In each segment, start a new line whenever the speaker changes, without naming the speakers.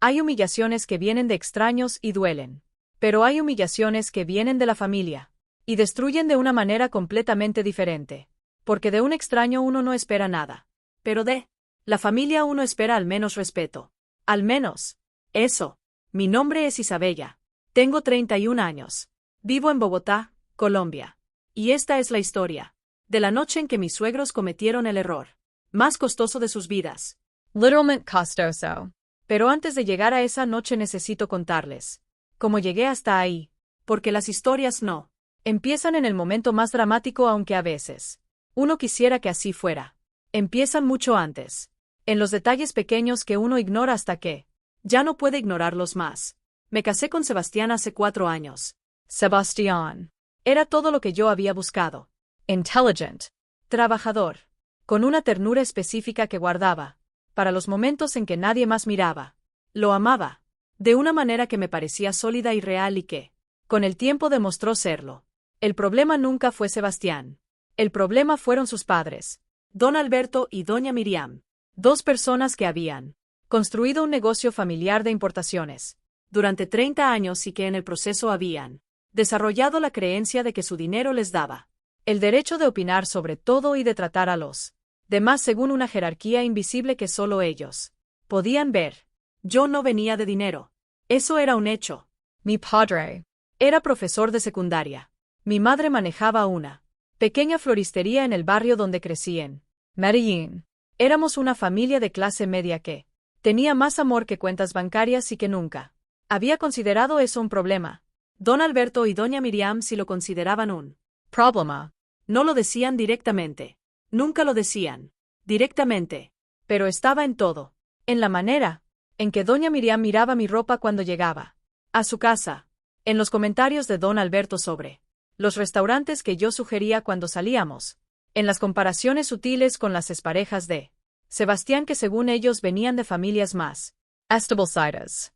Hay humillaciones que vienen de extraños y duelen. Pero hay humillaciones que vienen de la familia. Y destruyen de una manera completamente diferente. Porque de un extraño uno no espera nada. Pero de la familia uno espera al menos respeto. Al menos. Eso. Mi nombre es Isabella. Tengo 31 años. Vivo en Bogotá, Colombia. Y esta es la historia. De la noche en que mis suegros cometieron el error más costoso de sus vidas.
Literalmente costoso.
Pero antes de llegar a esa noche necesito contarles cómo llegué hasta ahí. Porque las historias no empiezan en el momento más dramático, aunque a veces uno quisiera que así fuera. Empiezan mucho antes. En los detalles pequeños que uno ignora hasta que ya no puede ignorarlos más. Me casé con Sebastián hace 4 años.
Sebastián.
Era todo lo que yo había buscado.
Intelligent.
Trabajador. Con una ternura específica que guardaba para los momentos en que nadie más miraba. Lo amaba. De una manera que me parecía sólida y real y que, con el tiempo, demostró serlo. El problema nunca fue Sebastián. El problema fueron sus padres, don Alberto y doña Miriam. 2 personas que habían construido un negocio familiar de importaciones durante 30 años y que en el proceso habían desarrollado la creencia de que su dinero les daba el derecho de opinar sobre todo y de tratar a los demás según una jerarquía invisible que solo ellos podían ver. Yo no venía de dinero. Eso era un hecho.
Mi padre
era profesor de secundaria. Mi madre manejaba una pequeña floristería en el barrio donde crecí en
Medellín.
Éramos una familia de clase media que tenía más amor que cuentas bancarias y que nunca había considerado eso un problema. Don Alberto y doña Miriam sí lo consideraban un
problema.
No lo decían directamente. Nunca lo decían directamente. Pero estaba en todo. En la manera en que doña Miriam miraba mi ropa cuando llegaba a su casa. En los comentarios de don Alberto sobre los restaurantes que yo sugería cuando salíamos. En las comparaciones sutiles con las exparejas de Sebastián que según ellos venían de familias más
establecidas.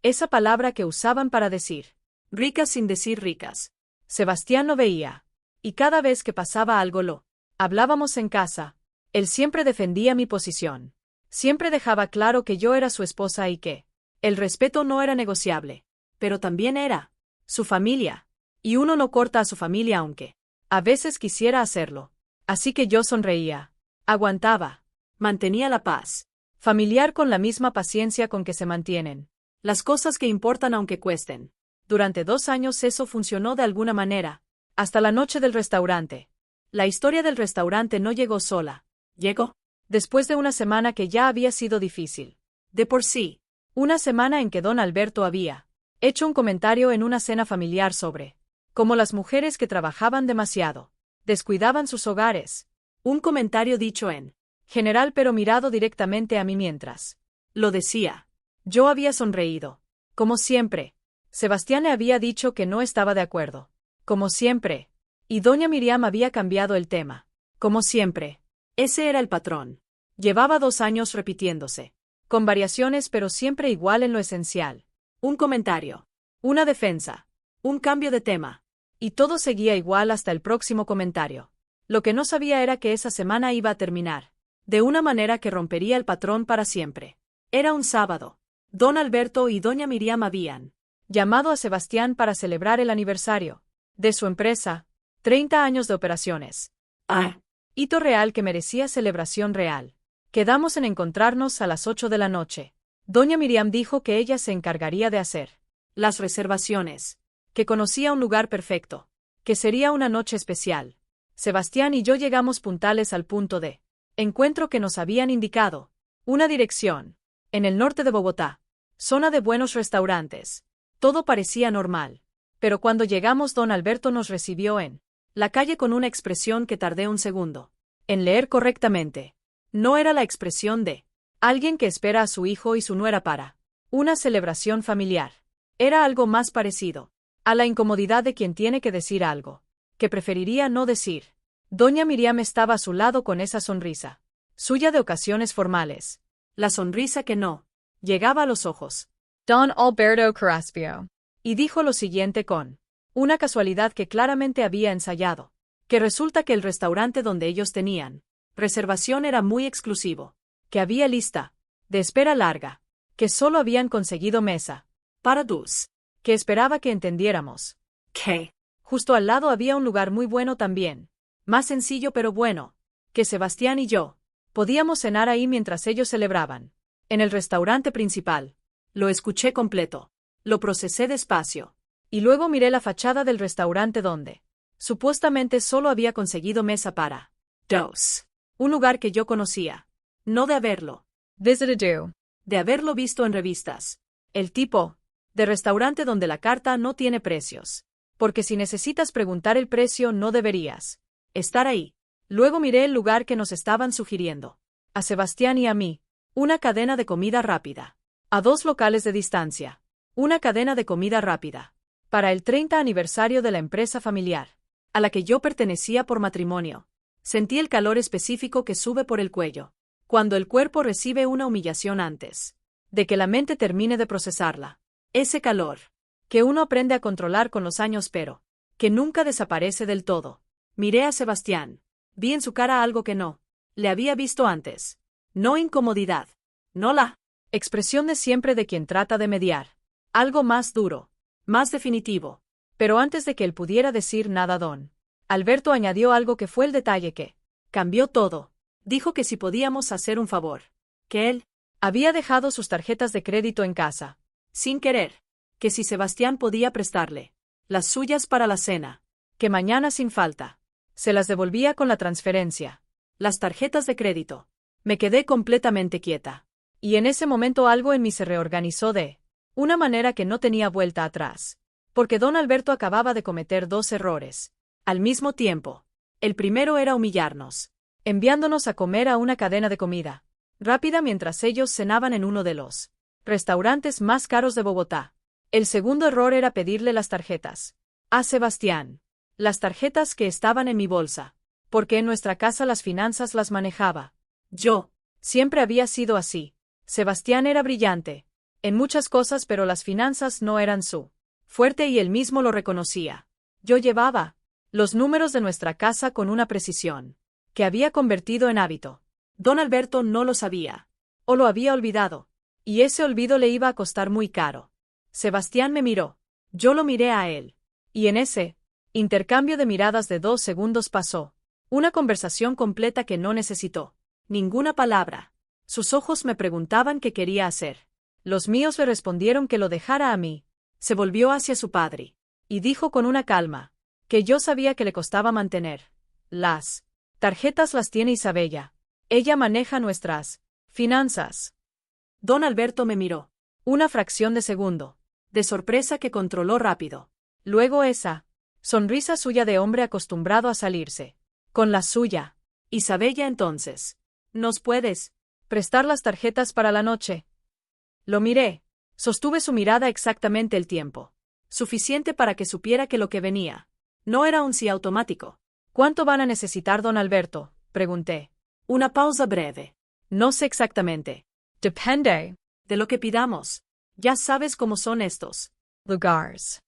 Esa palabra que usaban para decir ricas sin decir ricas. Sebastián no veía. Y cada vez que pasaba algo lo hablábamos en casa. Él siempre defendía mi posición. Siempre dejaba claro que yo era su esposa y que el respeto no era negociable. Pero también era su familia. Y uno no corta a su familia aunque a veces quisiera hacerlo. Así que yo sonreía. Aguantaba. Mantenía la paz familiar con la misma paciencia con que se mantienen las cosas que importan aunque cuesten. Durante 2 años eso funcionó de alguna manera. Hasta la noche del restaurante. La historia del restaurante no llegó sola. Llegó después de una semana que ya había sido difícil. De por sí. Una semana en que don Alberto había hecho un comentario en una cena familiar sobre cómo las mujeres que trabajaban demasiado descuidaban sus hogares. Un comentario dicho en general pero mirado directamente a mí mientras lo decía. Yo había sonreído. Como siempre. Sebastián le había dicho que no estaba de acuerdo. Como siempre. Y doña Miriam había cambiado el tema. Como siempre. Ese era el patrón. Llevaba 2 años repitiéndose. Con variaciones pero siempre igual en lo esencial. Un comentario. Una defensa. Un cambio de tema. Y todo seguía igual hasta el próximo comentario. Lo que no sabía era que esa semana iba a terminar de una manera que rompería el patrón para siempre. Era un sábado. Don Alberto y doña Miriam habían llamado a Sebastián para celebrar el aniversario de su empresa, 30 años de operaciones. Hito real que merecía celebración real. Quedamos en encontrarnos a las 8 de la noche. Doña Miriam dijo que ella se encargaría de hacer las reservaciones, que conocía un lugar perfecto, que sería una noche especial. Sebastián y yo llegamos puntales al punto de encuentro que nos habían indicado, una dirección, en el norte de Bogotá, zona de buenos restaurantes. Todo parecía normal. Pero cuando llegamos don Alberto nos recibió en la calle con una expresión que tardé un segundo en leer correctamente. No era la expresión de alguien que espera a su hijo y su nuera para una celebración familiar. Era algo más parecido a la incomodidad de quien tiene que decir algo que preferiría no decir. Doña Miriam estaba a su lado con esa sonrisa suya de ocasiones formales. La sonrisa que no llegaba a los ojos.
Don Alberto Carraspio.
Y dijo lo siguiente con una casualidad que claramente había ensayado, que resulta que el restaurante donde ellos tenían reservación era muy exclusivo, que había lista de espera larga, que solo habían conseguido mesa para dos, que esperaba que entendiéramos. Que justo al lado había un lugar muy bueno también, más sencillo pero bueno, que Sebastián y yo podíamos cenar ahí mientras ellos celebraban. En el restaurante principal. Lo escuché completo. Lo procesé despacio. Y luego miré la fachada del restaurante donde, supuestamente solo había conseguido mesa para dos. Un lugar que yo conocía. No de haberlo.
Visited.
De haberlo visto en revistas. El tipo de restaurante donde la carta no tiene precios. Porque si necesitas preguntar el precio no deberías estar ahí. Luego miré el lugar que nos estaban sugiriendo. A Sebastián y a mí. Una cadena de comida rápida. A 2 locales de distancia. Una cadena de comida rápida. Para el 30 aniversario de la empresa familiar, a la que yo pertenecía por matrimonio. Sentí el calor específico que sube por el cuello, cuando el cuerpo recibe una humillación antes de que la mente termine de procesarla. Ese calor, que uno aprende a controlar con los años pero que nunca desaparece del todo. Miré a Sebastián. Vi en su cara algo que no le había visto antes. No incomodidad. No la expresión de siempre de quien trata de mediar. Algo más duro. Más definitivo. Pero antes de que él pudiera decir nada, don Alberto añadió algo que fue el detalle que cambió todo. Dijo que si podíamos hacer un favor. Que él había dejado sus tarjetas de crédito en casa. Sin querer. Que si Sebastián podía prestarle las suyas para la cena. Que mañana sin falta se las devolvía con la transferencia. Las tarjetas de crédito. Me quedé completamente quieta. Y en ese momento algo en mí se reorganizó de una manera que no tenía vuelta atrás. Porque don Alberto acababa de cometer 2 errores. Al mismo tiempo. El primero era humillarnos, enviándonos a comer a una cadena de comida rápida mientras ellos cenaban en uno de los restaurantes más caros de Bogotá. El segundo error era pedirle las tarjetas a Sebastián. Las tarjetas que estaban en mi bolsa. Porque en nuestra casa las finanzas las manejaba yo. Siempre había sido así. Sebastián era brillante en muchas cosas, pero las finanzas no eran su fuerte y él mismo lo reconocía. Yo llevaba los números de nuestra casa con una precisión que había convertido en hábito. Don Alberto no lo sabía, o lo había olvidado, y ese olvido le iba a costar muy caro. Sebastián me miró, yo lo miré a él, y en ese intercambio de miradas de 2 segundos pasó una conversación completa que no necesitó ninguna palabra. Sus ojos me preguntaban qué quería hacer. Los míos le respondieron que lo dejara a mí. Se volvió hacia su padre y dijo con una calma que yo sabía que le costaba mantener. Las tarjetas las tiene Isabella. Ella maneja nuestras finanzas. Don Alberto me miró. Una fracción de segundo de sorpresa que controló rápido. Luego esa sonrisa suya de hombre acostumbrado a salirse con la suya. Isabella, entonces, ¿nos puedes prestar las tarjetas para la noche? Lo miré. Sostuve su mirada exactamente el tiempo suficiente para que supiera que lo que venía no era un sí automático. ¿Cuánto van a necesitar, don Alberto?, pregunté. Una pausa breve. No sé exactamente.
Depende
De lo que pidamos. Ya sabes cómo son estos
lugares.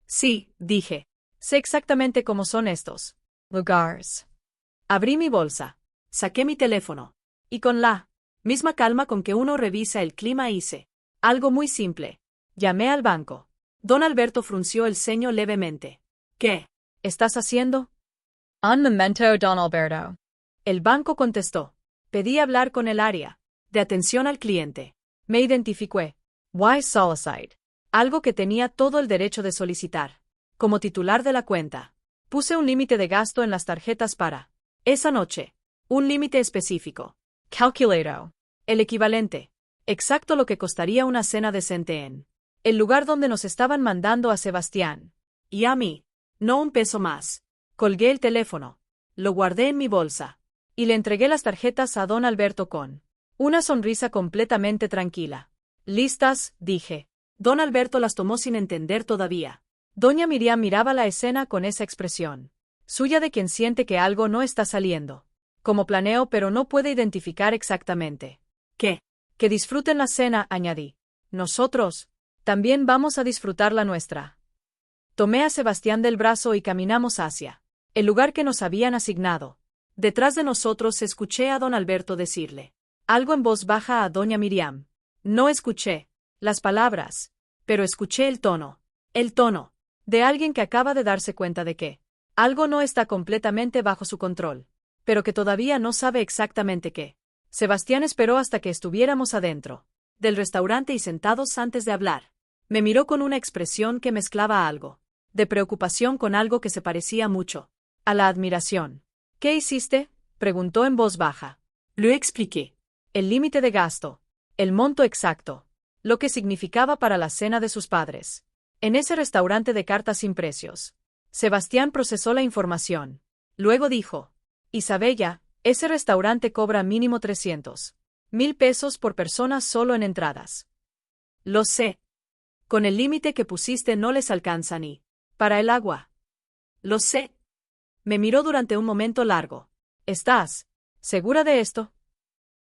Sí, dije. Sé exactamente cómo son estos
Lugares.
Abrí mi bolsa. Saqué mi teléfono. Y con la misma calma con que uno revisa el clima hice algo muy simple. Llamé al banco. Don Alberto frunció el ceño levemente. ¿Qué estás haciendo?
Un momento, don Alberto.
El banco contestó. Pedí hablar con el área de atención al cliente. Me identifiqué.
Why solicite?
Algo que tenía todo el derecho de solicitar. Como titular de la cuenta. Puse un límite de gasto en las tarjetas para esa noche. Un límite específico.
Calculato.
El equivalente. Exacto lo que costaría una cena decente en el lugar donde nos estaban mandando a Sebastián. Y a mí. No un peso más. Colgué el teléfono. Lo guardé en mi bolsa. Y le entregué las tarjetas a don Alberto con una sonrisa completamente tranquila. ¿Listas?, dije. Don Alberto las tomó sin entender todavía. Doña Miriam miraba la escena con esa expresión suya de quien siente que algo no está saliendo como planeo, pero no puede identificar exactamente qué. Que disfruten la cena, añadí. Nosotros también vamos a disfrutar la nuestra. Tomé a Sebastián del brazo y caminamos hacia el lugar que nos habían asignado. Detrás de nosotros escuché a don Alberto decirle algo en voz baja a doña Miriam. No escuché las palabras, pero escuché el tono de alguien que acaba de darse cuenta de que algo no está completamente bajo su control, pero que todavía no sabe exactamente qué. Sebastián esperó hasta que estuviéramos adentro del restaurante y sentados antes de hablar. Me miró con una expresión que mezclaba algo de preocupación con algo que se parecía mucho a la admiración. ¿Qué hiciste?, preguntó en voz baja. Lo expliqué. El límite de gasto, el monto exacto, lo que significaba para la cena de sus padres. En ese restaurante de cartas sin precios. Sebastián procesó la información. Luego dijo: Isabella, ese restaurante cobra mínimo 300,000 pesos por persona solo en entradas. Lo sé. Con el límite que pusiste no les alcanza ni para el agua. Lo sé. Me miró durante un momento largo. ¿Estás segura de esto?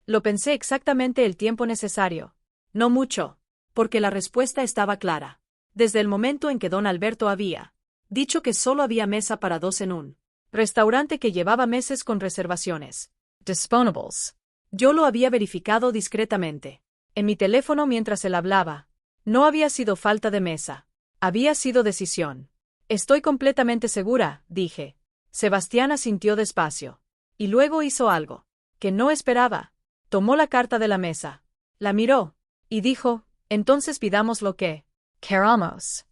Lo pensé exactamente el tiempo necesario. No mucho, porque la respuesta estaba clara. Desde el momento en que don Alberto había dicho que solo había mesa para dos en un restaurante que llevaba meses con reservaciones disponibles. Yo lo había verificado discretamente en mi teléfono mientras él hablaba. No había sido falta de mesa. Había sido decisión. Estoy completamente segura, dije. Sebastián asintió despacio. Y luego hizo algo que no esperaba. Tomó la carta de la mesa, la miró, y dijo: entonces pidamos lo que queramos.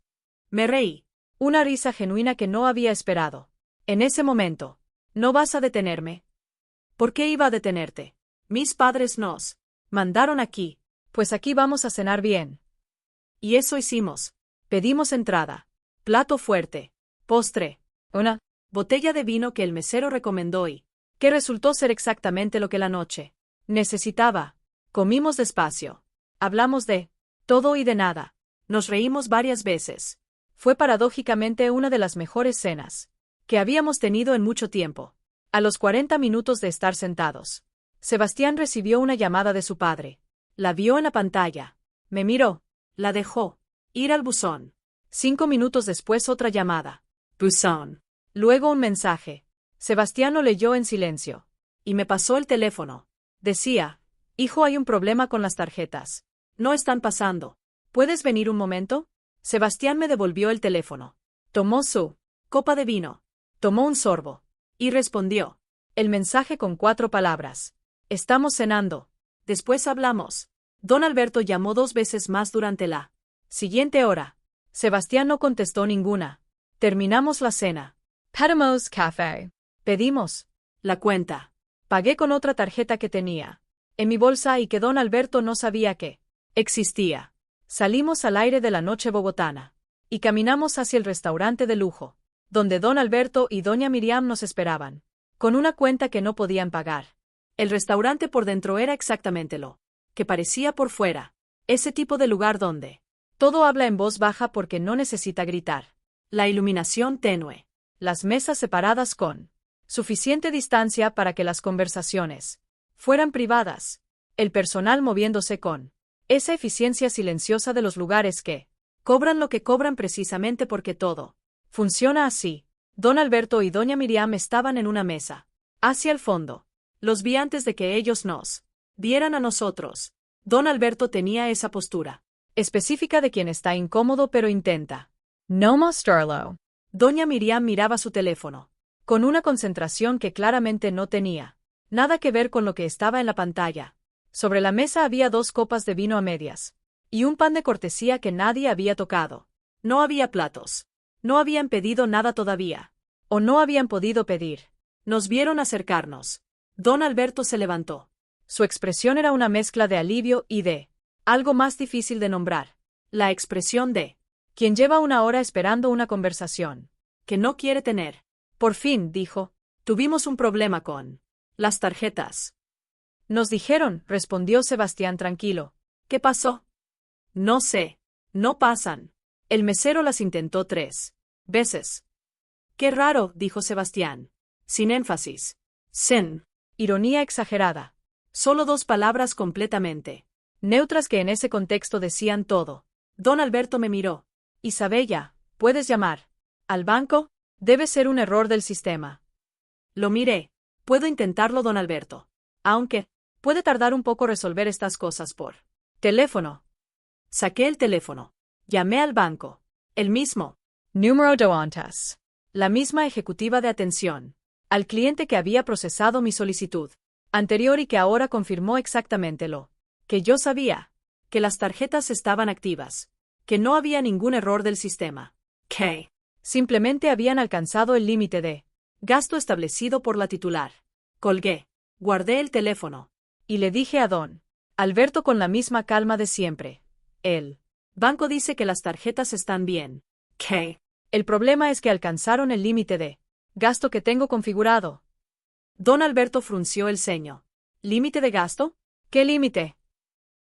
Me reí. Una risa genuina que no había esperado. En ese momento. ¿No vas a detenerme? ¿Por qué iba a detenerte? Mis padres nos mandaron aquí. Pues aquí vamos a cenar bien. Y eso hicimos. Pedimos entrada, plato fuerte, postre, una botella de vino que el mesero recomendó y que resultó ser exactamente lo que la noche necesitaba. Comimos despacio. Hablamos de todo y de nada. Nos reímos varias veces. Fue paradójicamente una de las mejores cenas que habíamos tenido en mucho tiempo. A los 40 minutos de estar sentados, Sebastián recibió una llamada de su padre. La vio en la pantalla. Me miró. La dejó ir al buzón. 5 minutos después otra llamada. Buzón. Luego un mensaje. Sebastián lo leyó en silencio. Y me pasó el teléfono. Decía: hijo, hay un problema con las tarjetas. No están pasando. ¿Puedes venir un momento? Sebastián me devolvió el teléfono. Tomó su copa de vino. Tomó un sorbo. Y respondió. El mensaje con 4 palabras. Estamos cenando. Después hablamos. Don Alberto llamó 2 veces más durante la siguiente hora. Sebastián no contestó ninguna. Terminamos la cena.
Pedimos café.
Pedimos la cuenta. Pagué con otra tarjeta que tenía en mi bolsa y que don Alberto no sabía que existía. Salimos al aire de la noche bogotana y caminamos hacia el restaurante de lujo, donde don Alberto y doña Miriam nos esperaban, con una cuenta que no podían pagar. El restaurante por dentro era exactamente lo que parecía por fuera, ese tipo de lugar donde todo habla en voz baja porque no necesita gritar. La iluminación tenue, las mesas separadas con suficiente distancia para que las conversaciones fueran privadas, el personal moviéndose con esa eficiencia silenciosa de los lugares que cobran lo que cobran precisamente porque todo funciona así. Don Alberto y doña Miriam estaban en una mesa, hacia el fondo. Los vi antes de que ellos nos vieran a nosotros. Don Alberto tenía esa postura específica de quien está incómodo pero intenta
no mostrarlo.
Doña Miriam miraba su teléfono, con una concentración que claramente no tenía nada que ver con lo que estaba en la pantalla. Sobre la mesa había 2 copas de vino a medias, y un pan de cortesía que nadie había tocado. No había platos. No habían pedido nada todavía. O no habían podido pedir. Nos vieron acercarnos. Don Alberto se levantó. Su expresión era una mezcla de alivio y de algo más difícil de nombrar. La expresión de quien lleva 1 hora esperando una conversación que no quiere tener. Por fin, dijo, tuvimos un problema con las tarjetas. Nos dijeron, respondió Sebastián tranquilo. ¿Qué pasó? No sé. No pasan. El mesero las intentó 3 veces. Qué raro, dijo Sebastián. Sin énfasis. Sin ironía exagerada. Solo 2 palabras completamente neutras que en ese contexto decían todo. Don Alberto me miró. Isabella, ¿puedes llamar al banco? Debe ser un error del sistema. Lo miré. Puedo intentarlo, don Alberto. Aunque puede tardar un poco resolver estas cosas por teléfono. Saqué el teléfono. Llamé al banco. El mismo.
Número de antes.
La misma ejecutiva de atención. Al cliente que había procesado mi solicitud anterior y que ahora confirmó exactamente lo que yo sabía, que las tarjetas estaban activas, que no había ningún error del sistema, que simplemente habían alcanzado el límite de gasto establecido por la titular. Colgué, guardé el teléfono y le dije a don Alberto con la misma calma de siempre: el banco dice que las tarjetas están bien, que el problema es que alcanzaron el límite de gasto que tengo configurado. Don Alberto frunció el ceño. ¿Límite de gasto? ¿Qué límite?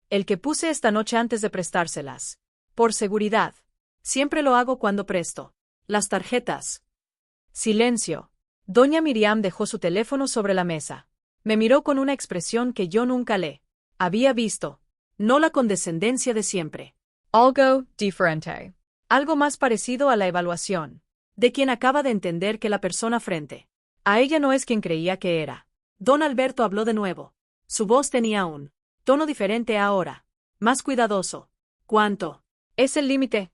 El que puse esta noche antes de prestárselas. Por seguridad. Siempre lo hago cuando presto las tarjetas. Silencio. Doña Miriam dejó su teléfono sobre la mesa. Me miró con una expresión que yo nunca le había visto. No la condescendencia de siempre.
Algo diferente.
Algo más parecido a la evaluación de quien acaba de entender que la persona frente a ella no es quien creía que era. Don Alberto habló de nuevo. Su voz tenía un tono diferente ahora, más cuidadoso. ¿Cuánto es el límite?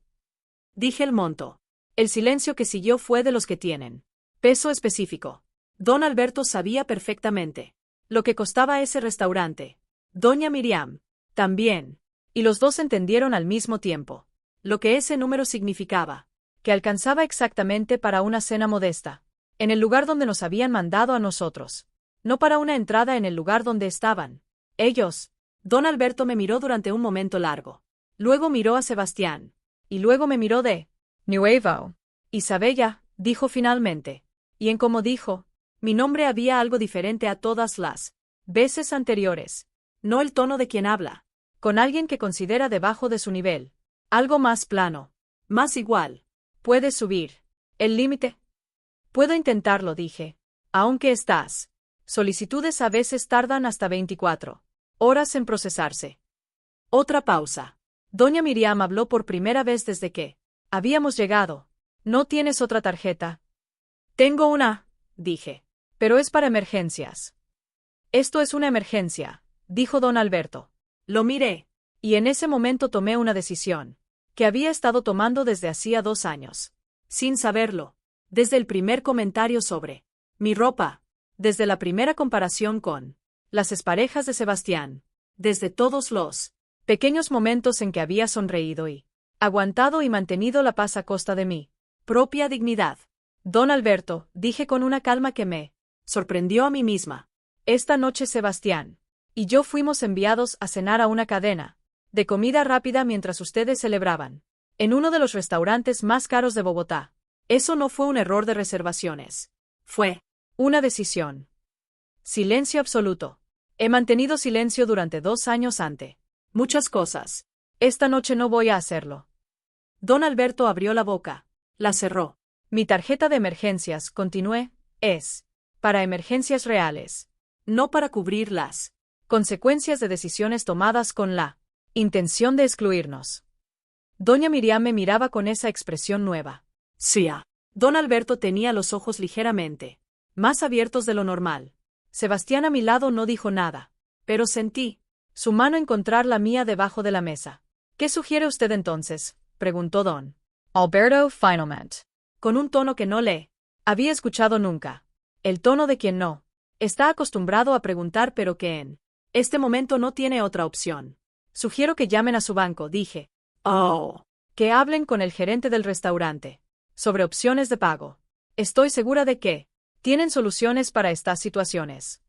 Dije el monto. El silencio que siguió fue de los que tienen peso específico. Don Alberto sabía perfectamente lo que costaba ese restaurante. Doña Miriam también. Y los dos entendieron al mismo tiempo lo que ese número significaba, que alcanzaba exactamente para una cena modesta, en el lugar donde nos habían mandado a nosotros, no para una entrada en el lugar donde estaban ellos. Don Alberto me miró durante un momento largo. Luego miró a Sebastián. Y luego me miró de
nuevo.
Isabella, dijo finalmente. Y en como dijo mi nombre había algo diferente a todas las veces anteriores. No el tono de quien habla con alguien que considera debajo de su nivel. Algo más plano. Más igual. ¿Puedes subir el límite? Puedo intentarlo, dije. Aunque estas solicitudes a veces tardan hasta 24 horas en procesarse. Otra pausa. Doña Miriam habló por primera vez desde que habíamos llegado. ¿No tienes otra tarjeta? Tengo una, dije. Pero es para emergencias. Esto es una emergencia, dijo don Alberto. Lo miré. Y en ese momento tomé una decisión que había estado tomando desde hacía 2 años. Sin saberlo. Desde el primer comentario sobre mi ropa. Desde la primera comparación con las exparejas de Sebastián. Desde todos los pequeños momentos en que había sonreído y aguantado y mantenido la paz a costa de mi propia dignidad. Don Alberto, dije con una calma que me sorprendió a mí misma. Esta noche Sebastián y yo fuimos enviados a cenar a una cadena de comida rápida mientras ustedes celebraban en uno de los restaurantes más caros de Bogotá. Eso no fue un error de reservaciones. Fue una decisión. Silencio absoluto. He mantenido silencio durante 2 años ante muchas cosas. Esta noche no voy a hacerlo. Don Alberto abrió la boca. La cerró. Mi tarjeta de emergencias, continué, es para emergencias reales. No para cubrir las consecuencias de decisiones tomadas con la intención de excluirnos. Doña Miriam me miraba con esa expresión nueva. Sí. Don Alberto tenía los ojos ligeramente más abiertos de lo normal. Sebastián a mi lado no dijo nada, pero sentí su mano encontrar la mía debajo de la mesa. ¿Qué sugiere usted entonces?, preguntó don
Alberto finalmente.
Con un tono que no le había escuchado nunca. El tono de quien no está acostumbrado a preguntar pero que en este momento no tiene otra opción. Sugiero que llamen a su banco, dije. Oh. Que hablen con el gerente del restaurante sobre opciones de pago. Estoy segura de que tienen soluciones para estas situaciones.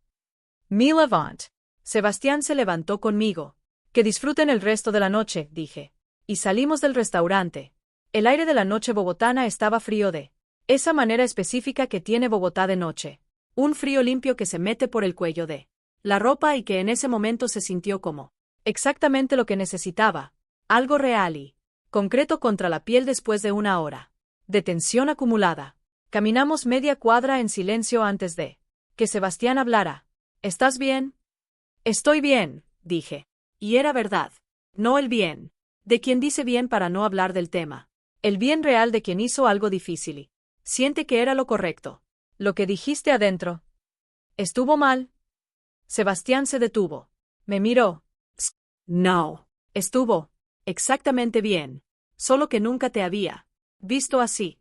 Me levant.
Sebastián se levantó conmigo. Que disfruten el resto de la noche, dije. Y salimos del restaurante. El aire de la noche bogotana estaba frío de esa manera específica que tiene Bogotá de noche. Un frío limpio que se mete por el cuello de la ropa y que en ese momento se sintió como exactamente lo que necesitaba. Algo real y concreto contra la piel después de 1 hora de tensión acumulada. Caminamos media cuadra en silencio antes de que Sebastián hablara. ¿Estás bien? Estoy bien, dije. Y era verdad. No el bien de quien dice bien para no hablar del tema. El bien real de quien hizo algo difícil y siente que era lo correcto. Lo que dijiste adentro. ¿Estuvo mal? Sebastián se detuvo. Me miró. No. Estuvo Exactamente bien. Solo que nunca te había visto así.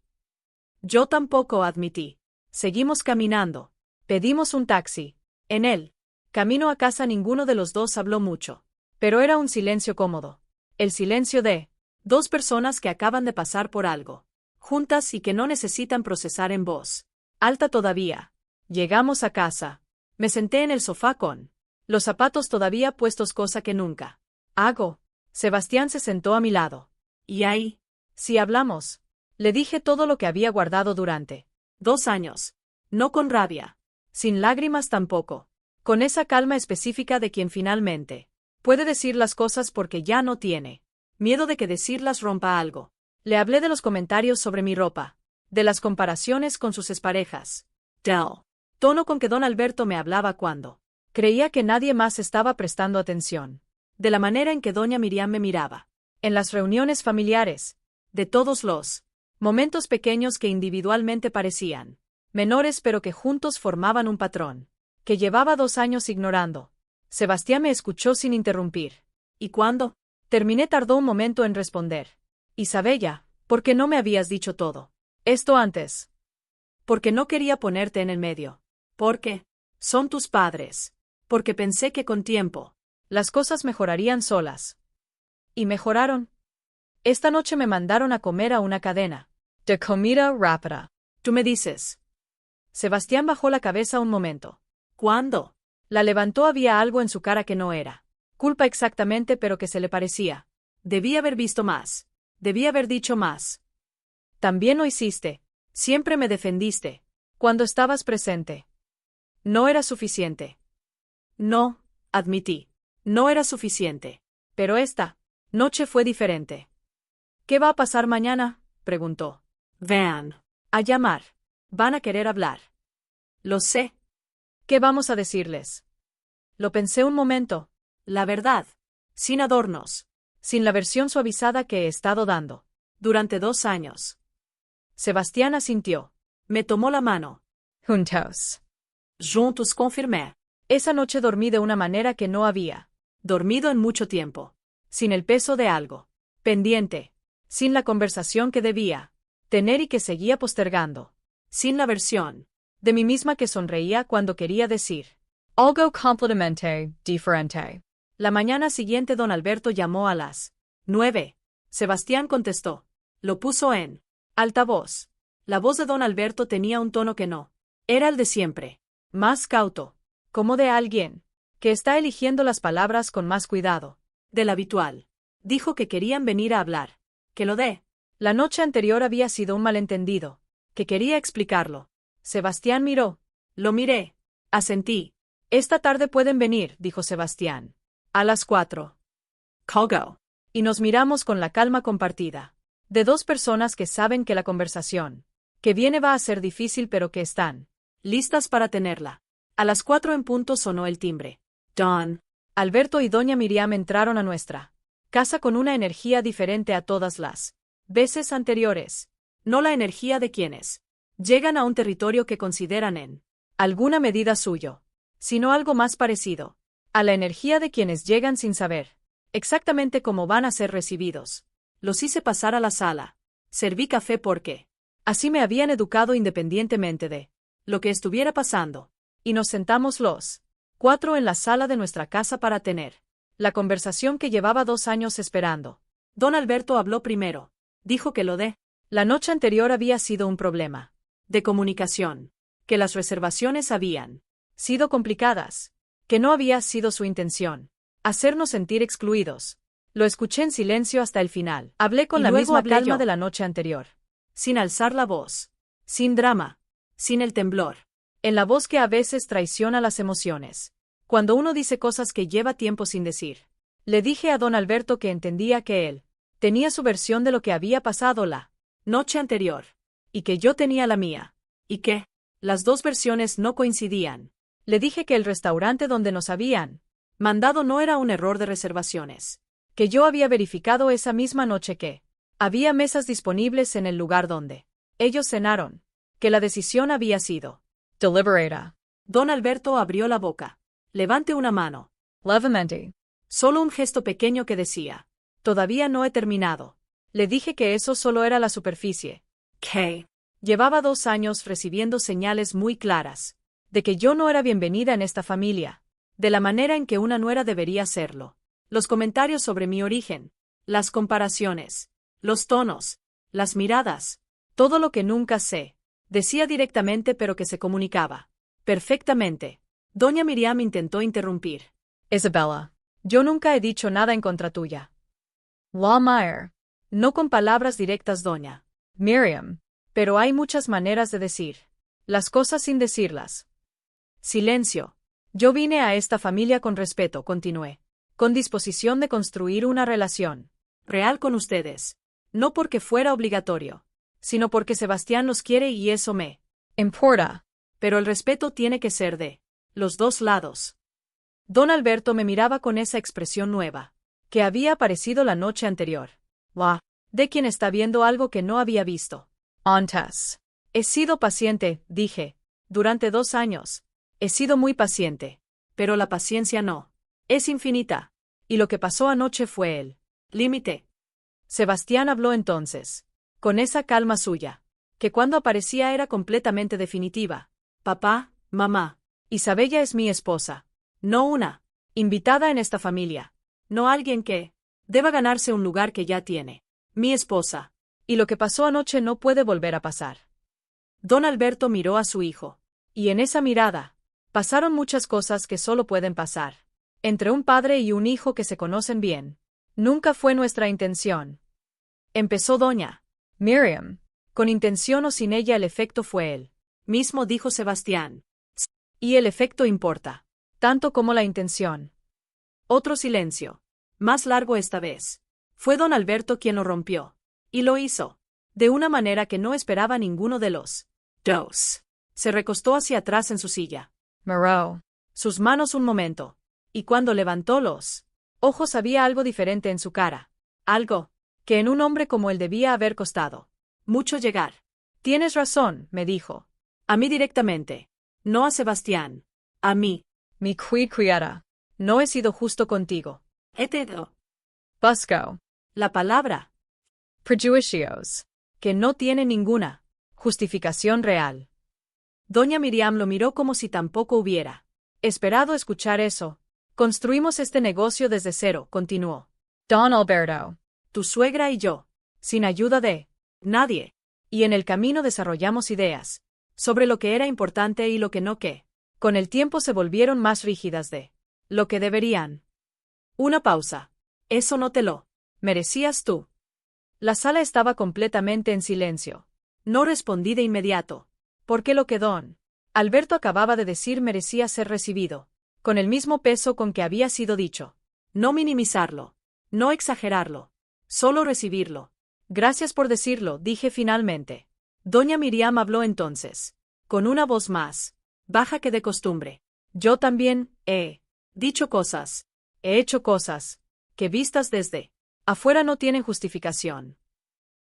Yo tampoco, admití. Seguimos caminando. Pedimos un taxi. En el camino a casa ninguno de los dos habló mucho. Pero era un silencio cómodo. El silencio de dos personas que acaban de pasar por algo juntas y que no necesitan procesar en voz alta todavía. Llegamos a casa. Me senté en el sofá con los zapatos todavía puestos, cosa que nunca hago. Sebastián se sentó a mi lado. ¿Y ahí? Sí, hablamos. Le dije todo lo que había guardado durante 2 años. No con rabia. Sin lágrimas tampoco. Con esa calma específica de quien finalmente puede decir las cosas porque ya no tiene miedo de que decirlas rompa algo. Le hablé de los comentarios sobre mi ropa, de las comparaciones con sus exparejas, del tono con que don Alberto me hablaba cuando creía que nadie más estaba prestando atención, de la manera en que doña Miriam me miraba, en las reuniones familiares, de todos los momentos pequeños que individualmente parecían menores pero que juntos formaban un patrón, que llevaba 2 años ignorando. Sebastián me escuchó sin interrumpir. ¿Y cuándo terminé? Tardó un momento en responder. Isabella, ¿por qué no me habías dicho todo esto antes? Porque no quería ponerte en el medio. Porque son tus padres. Porque pensé que con tiempo las cosas mejorarían solas. ¿Y mejoraron? Esta noche me mandaron a comer a una cadena de comida rápida. Tú me dices. Sebastián bajó la cabeza un momento. ¿Cuándo? La levantó. Había algo en su cara que no era culpa exactamente, pero que se le parecía. Debí haber visto más. Debí haber dicho más. También lo hiciste. Siempre me defendiste. Cuando estabas presente. No era suficiente. No, admití. No era suficiente. Pero esta noche fue diferente. ¿Qué va a pasar mañana?, preguntó. Van a llamar. Van a querer hablar. Lo sé. ¿Qué vamos a decirles? Lo pensé un momento. La verdad. Sin adornos. Sin la versión suavizada que he estado dando durante 2 años. Sebastián asintió. Me tomó la mano.
Juntos.
Juntos, confirmé. Esa noche dormí de una manera que no había dormido en mucho tiempo. Sin el peso de algo pendiente. Sin la conversación que debía tener y que seguía postergando. Sin la versión de mí misma que sonreía cuando quería decir
algo completamente diferente.
La mañana siguiente don Alberto llamó a las 9. Sebastián contestó. Lo puso en altavoz. La voz de don Alberto tenía un tono que no era el de siempre. Más cauto. Como de alguien que está eligiendo las palabras con más cuidado del habitual. Dijo que querían venir a hablar. Que lo de la noche anterior había sido un malentendido. Que quería explicarlo. Sebastián miró. Lo miré. Asentí. Esta tarde pueden venir, dijo Sebastián. A las 4. Colgo. Y nos miramos con la calma compartida de 2 personas que saben que la conversación que viene va a ser difícil pero que están listas para tenerla. A las 4 en punto sonó el timbre. Don Alberto y doña Miriam entraron a nuestra casa con una energía diferente a todas las veces anteriores. No la energía de quienes llegan a un territorio que consideran en alguna medida suyo, sino algo más parecido a la energía de quienes llegan sin saber exactamente cómo van a ser recibidos. Los hice pasar a la sala. Serví café porque así me habían educado independientemente de lo que estuviera pasando. Y nos sentamos los 4 en la sala de nuestra casa para tener la conversación que llevaba 2 años esperando. Don Alberto habló primero. Dijo que lo de la noche anterior había sido un problema de comunicación, que las reservaciones habían sido complicadas, que no había sido su intención hacernos sentir excluidos. Lo escuché en silencio hasta el final. Hablé con la misma calma de la noche anterior. Sin alzar la voz. Sin drama. Sin el temblor. En la voz que a veces traiciona las emociones. Cuando uno dice cosas que lleva tiempo sin decir. Le dije a don Alberto que entendía que él tenía su versión de lo que había pasado la noche anterior. Y que yo tenía la mía. Y que las 2 versiones no coincidían. Le dije que el restaurante donde nos habían mandado no era un error de reservaciones. Que yo había verificado esa misma noche que había mesas disponibles en el lugar donde ellos cenaron. Que la decisión había sido
deliberata.
Don Alberto abrió la boca. Levante una mano.
Levemente.
Solo un gesto pequeño que decía Todavía no he terminado. Le dije que eso solo era la superficie. ¿Qué? Llevaba 2 años recibiendo señales muy claras de que yo no era bienvenida en esta familia, de la manera en que una nuera debería serlo. Los comentarios sobre mi origen, las comparaciones, los tonos, las miradas, todo lo que nunca sé, decía directamente pero que se comunicaba perfectamente. Doña Miriam intentó interrumpir.
Isabella.
Yo nunca he dicho nada en contra tuya.
Lawmire.
No con palabras directas, doña
Miriam.
Pero hay muchas maneras de decir las cosas sin decirlas. Silencio. Yo vine a esta familia con respeto, continué, con disposición de construir una relación real con ustedes. No porque fuera obligatorio, sino porque Sebastián los quiere y eso me
importa.
Pero el respeto tiene que ser de los 2 lados. Don Alberto me miraba con esa expresión nueva, que había aparecido la noche anterior. De quien está viendo algo que no había visto.
Antes.
He sido paciente, dije, durante 2 años. He sido muy paciente. Pero la paciencia no. Es infinita. Y lo que pasó anoche fue el límite. Sebastián habló entonces, con esa calma suya, que cuando aparecía era completamente definitiva. Papá, mamá, Isabella es mi esposa. No una invitada en esta familia. No alguien que deba ganarse un lugar que ya tiene. Mi esposa. Y lo que pasó anoche no puede volver a pasar. Don Alberto miró a su hijo. Y en esa mirada, pasaron muchas cosas que solo pueden pasar. Entre un padre y un hijo que se conocen bien. Nunca fue nuestra intención. Empezó doña
Miriam.
Con intención o sin ella el efecto fue él mismo, dijo Sebastián. Y el efecto importa, tanto como la intención. Otro silencio. Más largo esta vez. Fue don Alberto quien lo rompió. Y lo hizo de una manera que no esperaba ninguno de los 2. Se recostó hacia atrás en su silla.
Miró
sus manos un momento. Y cuando levantó los ojos había algo diferente en su cara. Algo que en un hombre como él debía haber costado mucho llegar. Tienes razón, me dijo. A mí directamente. No a Sebastián. A mí.
Mi criada.
No he sido justo contigo.
Busco.
La palabra.
Prejuicios.
Que no tiene ninguna justificación real. Doña Miriam lo miró como si tampoco hubiera esperado escuchar eso. Construimos este negocio desde cero, continuó.
Don Alberto.
Tu suegra y yo. Sin ayuda de nadie. Y en el camino desarrollamos ideas sobre lo que era importante y lo que no, que con el tiempo se volvieron más rígidas de lo que deberían. Una pausa. Eso no te lo merecías tú. La sala estaba completamente en silencio. No respondí de inmediato, porque lo que don Alberto acababa de decir merecía ser recibido con el mismo peso con que había sido dicho. No minimizarlo, no exagerarlo, solo recibirlo. Gracias por decirlo, dije finalmente. Doña Miriam habló entonces, con una voz más baja que de costumbre. Yo también he dicho cosas, he hecho cosas, que vistas desde afuera no tienen justificación.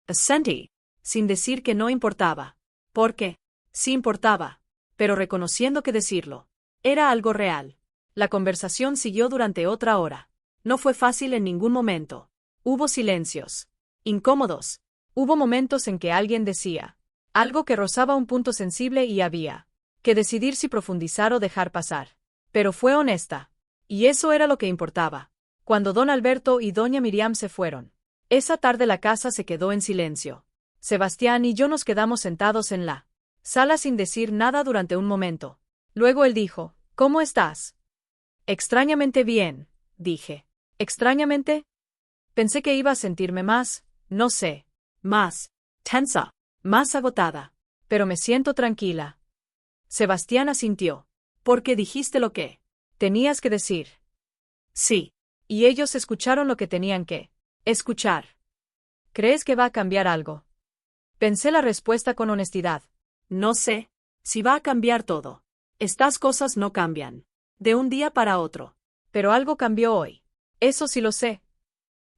Asentí, sin decir que no importaba, porque sí importaba, pero reconociendo que decirlo era algo real. La conversación siguió durante otra hora. No fue fácil en ningún momento. Hubo silencios incómodos. Hubo momentos en que alguien decía algo que rozaba un punto sensible y había que decidir si profundizar o dejar pasar. Pero fue honesta. Y eso era lo que importaba. Cuando don Alberto y doña Miriam se fueron, esa tarde la casa se quedó en silencio. Sebastián y yo nos quedamos sentados en la sala sin decir nada durante un momento. Luego él dijo, ¿cómo estás? Extrañamente bien, dije. ¿Extrañamente? Pensé que iba a sentirme más, no sé, más tensa, más agotada. Pero me siento tranquila. Sebastián asintió. Porque dijiste lo que tenías que decir. Sí. Y ellos escucharon lo que tenían que escuchar. ¿Crees que va a cambiar algo? Pensé la respuesta con honestidad. No sé si va a cambiar todo. Estas cosas no cambian de un día para otro. Pero algo cambió hoy. Eso sí lo sé.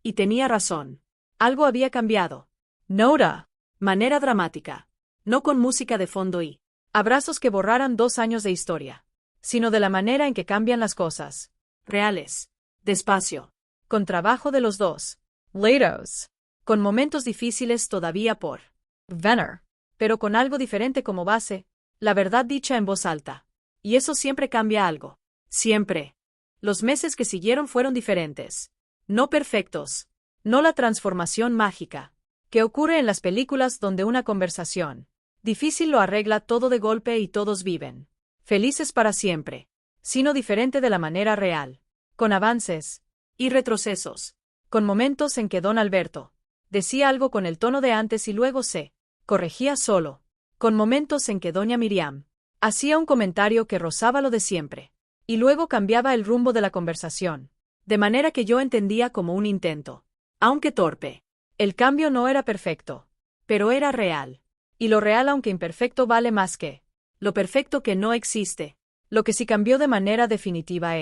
Y tenía razón. Algo había cambiado. Nora. Manera dramática. No con música de fondo y abrazos que borraran 2 años de historia. Sino de la manera en que cambian las cosas. Reales. Despacio. Con trabajo de los dos.
Lados.
Con momentos difíciles todavía por
Venner.
pero con algo diferente como base, la verdad dicha en voz alta. Y eso siempre cambia algo. Siempre. Los meses que siguieron fueron diferentes. No perfectos. No la transformación mágica que ocurre en las películas donde una conversación difícil lo arregla todo de golpe y todos viven felices para siempre, sino diferente de la manera real, con avances y retrocesos, con momentos en que don Alberto decía algo con el tono de antes y luego se corregía solo, con momentos en que doña Miriam hacía un comentario que rozaba lo de siempre, y luego cambiaba el rumbo de la conversación, de manera que yo entendía como un intento, aunque torpe. El cambio no era perfecto, pero era real. Y lo real aunque imperfecto vale más que lo perfecto que no existe. Lo que sí cambió de manera definitiva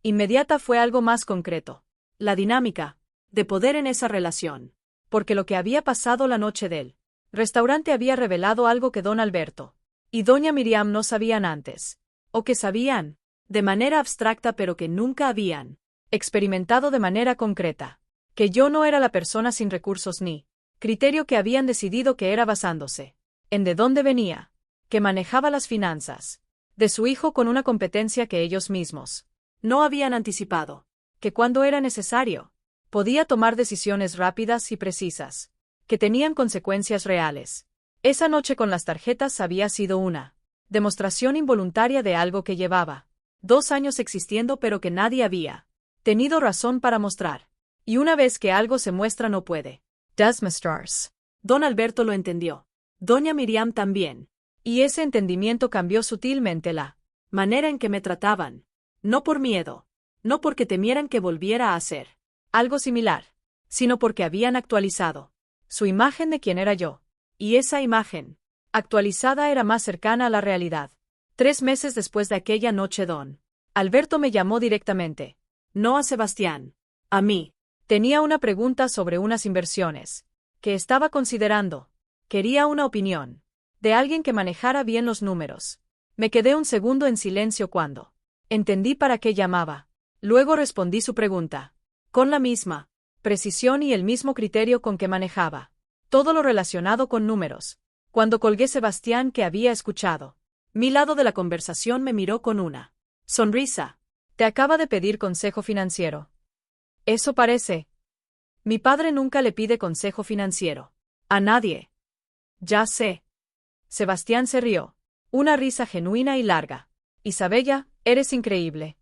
inmediata fue algo más concreto. La dinámica de poder en esa relación. Porque lo que había pasado la noche del restaurante había revelado algo que don Alberto y doña Miriam no sabían antes. O que sabían, de manera abstracta pero que nunca habían experimentado de manera concreta. Que yo no era la persona sin recursos ni criterio que habían decidido que era basándose en de dónde venía, que manejaba las finanzas de su hijo con una competencia que ellos mismos no habían anticipado, que cuando era necesario, podía tomar decisiones rápidas y precisas, que tenían consecuencias reales. Esa noche con las tarjetas había sido una demostración involuntaria de algo que llevaba 2 años existiendo pero que nadie había tenido razón para mostrar. Y una vez que algo se muestra no puede
Desmostrarse.
Don Alberto lo entendió. Doña Miriam también. Y ese entendimiento cambió sutilmente la manera en que me trataban. No por miedo, no porque temieran que volviera a hacer algo similar, sino porque habían actualizado su imagen de quién era yo. Y esa imagen actualizada era más cercana a la realidad. 3 meses después de aquella noche don Alberto me llamó directamente. No a Sebastián. A mí. Tenía una pregunta sobre unas inversiones que estaba considerando. Quería una opinión de alguien que manejara bien los números. Me quedé un segundo en silencio cuando entendí para qué llamaba. Luego respondí su pregunta con la misma precisión y el mismo criterio con que manejaba todo lo relacionado con números. Cuando colgué, Sebastián, que había escuchado mi lado de la conversación, me miró con una sonrisa. Te acaba de pedir consejo financiero. Eso parece. Mi padre nunca le pide consejo financiero a nadie. Ya sé. Sebastián se rió. Una risa genuina y larga. Isabella, eres increíble.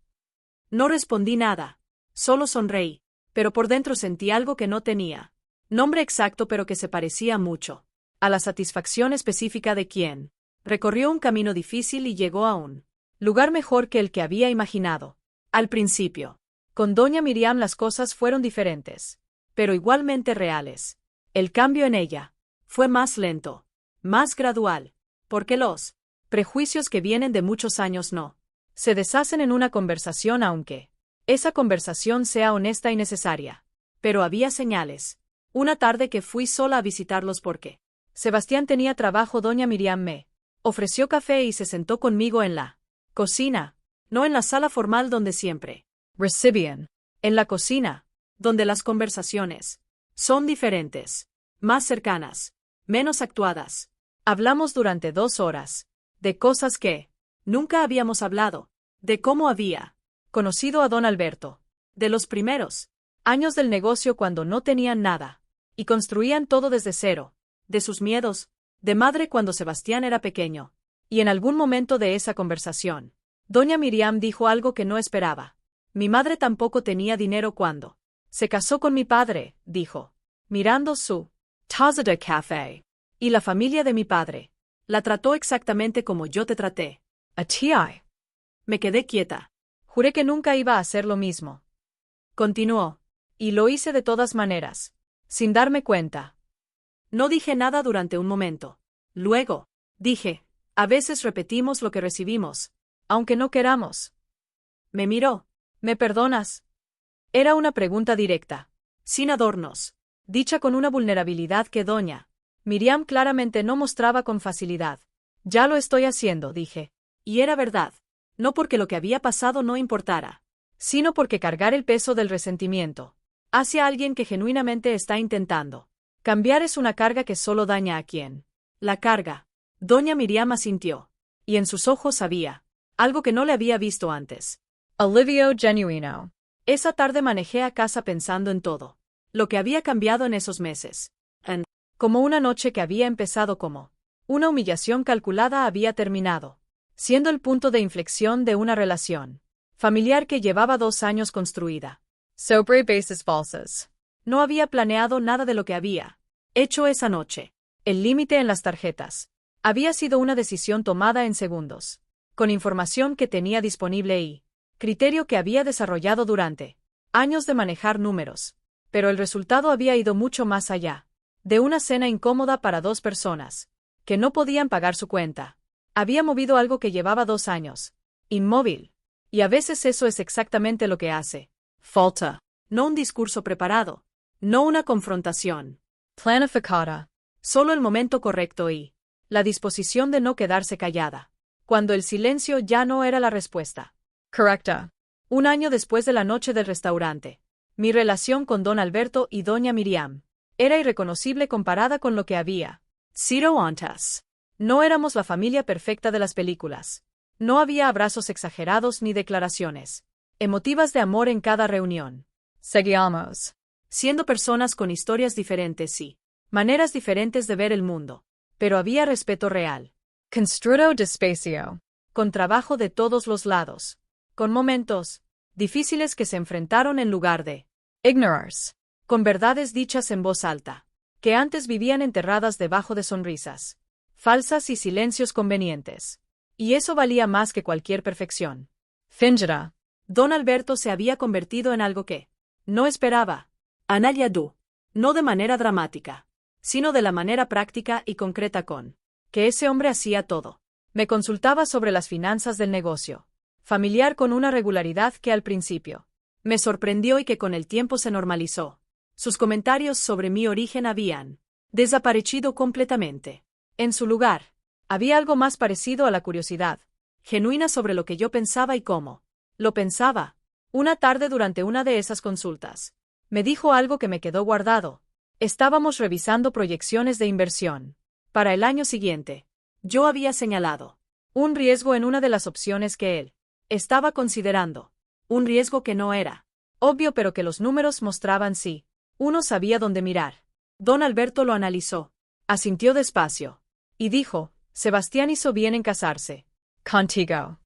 No respondí nada. Solo sonreí. Pero por dentro sentí algo que no tenía nombre exacto pero que se parecía mucho a la satisfacción específica de quien recorrió un camino difícil y llegó a un lugar mejor que el que había imaginado. Al principio, con doña Miriam las cosas fueron diferentes, pero igualmente reales. El cambio en ella fue más lento, más gradual, porque los prejuicios que vienen de muchos años no se deshacen en una conversación aunque esa conversación sea honesta y necesaria. Pero había señales. Una tarde que fui sola a visitarlos porque Sebastián tenía trabajo, doña Miriam me ofreció café y se sentó conmigo en la cocina, no en la sala formal donde siempre
Recibían.
en la cocina, donde las conversaciones son diferentes, más cercanas, menos actuadas. Hablamos durante 2 horas, de cosas que nunca habíamos hablado, de cómo había conocido a don Alberto, de los primeros años del negocio cuando no tenían nada, y construían todo desde cero, de sus miedos, de madre cuando Sebastián era pequeño. Y en algún momento de esa conversación, doña Miriam dijo algo que no esperaba. Mi madre tampoco tenía dinero cuando se casó con mi padre, dijo, mirando su taza de café. Y la familia de mi padre la trató exactamente como yo te traté.
A ti.
Me quedé quieta.
Juré que nunca iba a hacer lo mismo.
Continuó.
Y lo hice de todas maneras, sin darme cuenta.
No dije nada durante un momento. Luego, dije, a veces repetimos lo que recibimos,
aunque no queramos.
Me miró.
¿Me perdonas?
Era una pregunta directa, sin adornos, dicha con una vulnerabilidad que doña Miriam claramente no mostraba con facilidad. Ya lo estoy haciendo, dije. Y era verdad. No porque lo que había pasado no importara, sino porque cargar el peso del resentimiento hacia alguien que genuinamente está intentando. Cambiar es una carga que solo daña a quien la carga. Doña Miriam asintió. Y en sus ojos había algo que no le había visto antes.
Alivio genuino.
Esa tarde manejé a casa pensando en todo lo que había cambiado en esos meses. Como una noche que había empezado como una humillación calculada había terminado, siendo el punto de inflexión de una relación familiar que llevaba 2 años construida.
Sobre bases falsas.
No había planeado nada de lo que había hecho esa noche. El límite en las tarjetas había sido una decisión tomada en segundos, con información que tenía disponible y criterio que había desarrollado durante años de manejar números. Pero el resultado había ido mucho más allá de una cena incómoda para 2 personas que no podían pagar su cuenta. Había movido algo que llevaba 2 años inmóvil. Y a veces eso es exactamente lo que hace falta. No un discurso preparado, no una confrontación
Planificada.
solo el momento correcto y la disposición de no quedarse callada, cuando el silencio ya no era la respuesta.
Correcta.
1 año después de la noche del restaurante, mi relación con don Alberto y doña Miriam era irreconocible comparada con lo que había sido antes. No éramos la familia perfecta de las películas. No había abrazos exagerados ni declaraciones emotivas de amor en cada reunión.
Seguíamos
siendo personas con historias diferentes y maneras diferentes de ver el mundo. Pero había respeto real.
construido despacio.
Con trabajo de todos los lados. Con momentos difíciles que se enfrentaron en lugar de
Ignorarse.
con verdades dichas en voz alta, que antes vivían enterradas debajo de sonrisas falsas y silencios convenientes. Y eso valía más que cualquier perfección.
Fingida.
Don Alberto se había convertido en algo que no esperaba. Anayadú. No de manera dramática, sino de la manera práctica y concreta con que ese hombre hacía todo. Me consultaba sobre las finanzas del negocio familiar con una regularidad que al principio me sorprendió y que con el tiempo se normalizó. Sus comentarios sobre mi origen habían desaparecido completamente. En su lugar, había algo más parecido a la curiosidad genuina sobre lo que yo pensaba y cómo lo pensaba. Una tarde durante una de esas consultas, me dijo algo que me quedó guardado. Estábamos revisando proyecciones de inversión para el año siguiente. Yo había señalado un riesgo en una de las opciones que él estaba considerando. Un riesgo que no era obvio, pero que los números mostraban si uno sabía dónde mirar. Don Alberto lo analizó, asintió despacio, y dijo: Sebastián hizo bien en casarse
Contigo.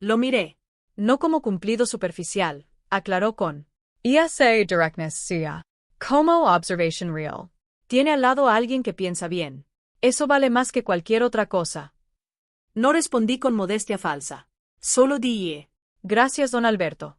Lo miré. No como cumplido superficial, aclaró con
Esa directness sea. Como observation real.
tiene al lado a alguien que piensa bien. Eso vale más que cualquier otra cosa. No respondí con modestia falsa. Solo dije: Gracias, don Alberto.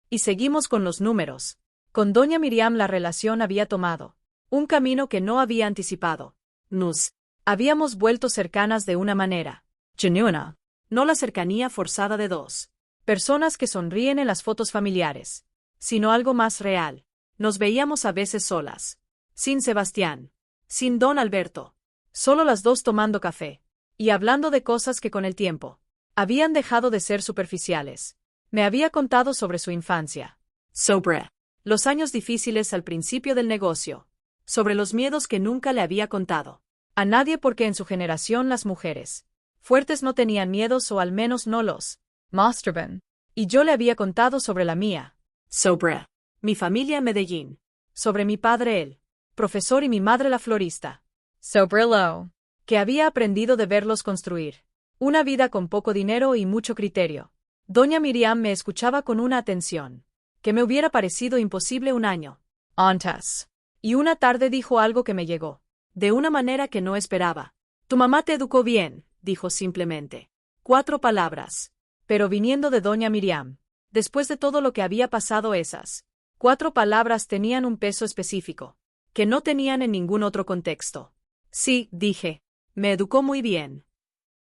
Y seguimos con los números. Con doña Miriam la relación había tomado un camino que no había anticipado. Nos habíamos vuelto cercanas de una manera genuina, no la cercanía forzada de 2 personas que sonríen en las fotos familiares, sino algo más real. Nos veíamos a veces solas, sin Sebastián, sin don Alberto, solo las 2 tomando café y hablando de cosas que con el tiempo habían dejado de ser superficiales. Me había contado sobre su infancia, sobre los años difíciles al principio del negocio, sobre los miedos que nunca le había contado a nadie, porque en su generación las mujeres fuertes no tenían miedos, o al menos no los
mostraban.
Y yo le había contado sobre la mía, sobre mi familia en Medellín, sobre mi padre el profesor y mi madre la florista,
Sobre lo.
que había aprendido de verlos construir una vida con poco dinero y mucho criterio. Doña Miriam me escuchaba con una atención que me hubiera parecido imposible un año
Antes.
y una tarde dijo algo que me llegó de una manera que no esperaba. Tu mamá te educó bien, dijo simplemente. 4 palabras. Pero viniendo de doña Miriam, después de todo lo que había pasado, esas 4 palabras tenían un peso específico que no tenían en ningún otro contexto. Sí, dije, me educó muy bien.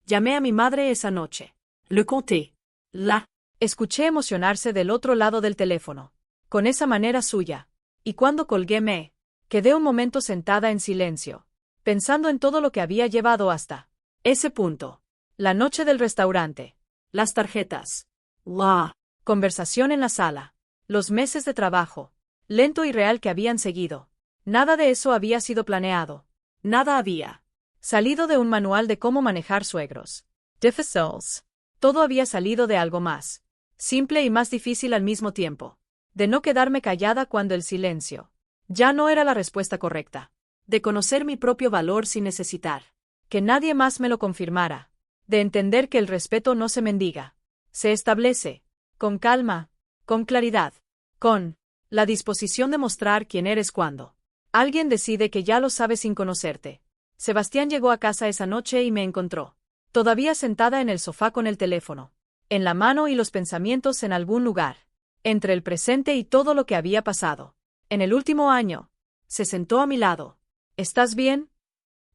Llamé a mi madre esa noche. Le conté. La escuché emocionarse del otro lado del teléfono, con esa manera suya, y cuando colgué me quedé un momento sentada en silencio, pensando en todo lo que había llevado hasta ese punto. La noche del restaurante, las tarjetas, la conversación en la sala, los meses de trabajo, lento y real que habían seguido. Nada de eso había sido planeado. Nada había salido de un manual de cómo manejar suegros. Difficiles. Todo había salido de algo más simple y más difícil al mismo tiempo. De no quedarme callada cuando el silencio ya no era la respuesta correcta. De conocer mi propio valor sin necesitar que nadie más me lo confirmara. De entender que el respeto no se mendiga. Se establece, con calma, con claridad, con la disposición de mostrar quién eres cuando alguien decide que ya lo sabe sin conocerte. Sebastián llegó a casa esa noche y me encontró todavía sentada en el sofá con el teléfono en la mano y los pensamientos en algún lugar, entre el presente y todo lo que había pasado en el último año. Se sentó a mi lado. ¿Estás bien?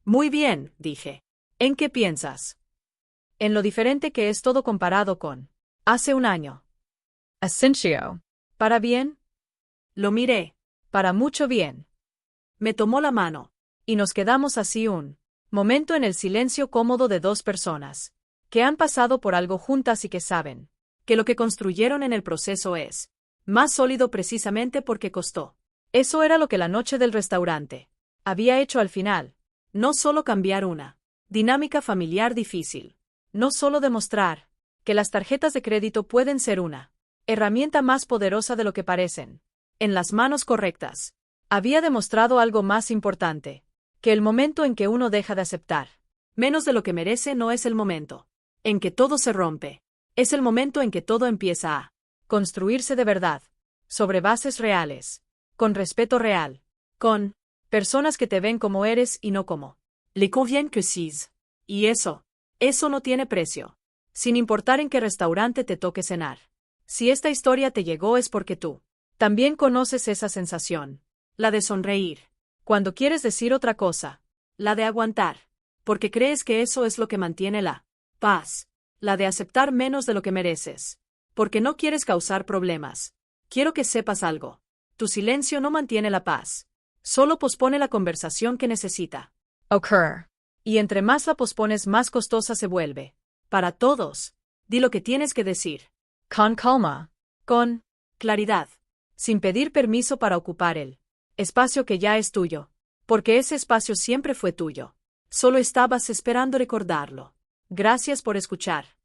Muy bien, dije. ¿En qué piensas? En lo diferente que es todo comparado con hace un año.
Asensio.
¿Para bien? Lo miré. Para mucho bien. Me tomó la mano. Y nos quedamos así un momento en el silencio cómodo de dos personas que han pasado por algo juntas y que saben que lo que construyeron en el proceso es más sólido precisamente porque costó. Eso era lo que la noche del restaurante había hecho al final. No solo cambiar una dinámica familiar difícil. No solo demostrar que las tarjetas de crédito pueden ser una herramienta más poderosa de lo que parecen, en las manos correctas. Había demostrado algo más importante, que el momento en que uno deja de aceptar menos de lo que merece no es el momento en que todo se rompe, es el momento en que todo empieza a construirse de verdad, sobre bases reales, con respeto real, con personas que te ven como eres y no como le convient que sis. Y eso no tiene precio, sin importar en qué restaurante te toque cenar. Si esta historia te llegó es porque tú también conoces esa sensación, la de sonreír cuando quieres decir otra cosa, la de aguantar, porque crees que eso es lo que mantiene la paz, la de aceptar menos de lo que mereces, porque no quieres causar problemas. Quiero que sepas algo. Tu silencio no mantiene la paz, solo pospone la conversación que necesita
Occur.
y entre más la pospones más costosa se vuelve. Para todos, di lo que tienes que decir.
Con calma.
Con claridad. Sin pedir permiso para ocupar el espacio que ya es tuyo. Porque ese espacio siempre fue tuyo. Solo estabas esperando recordarlo. Gracias por escuchar.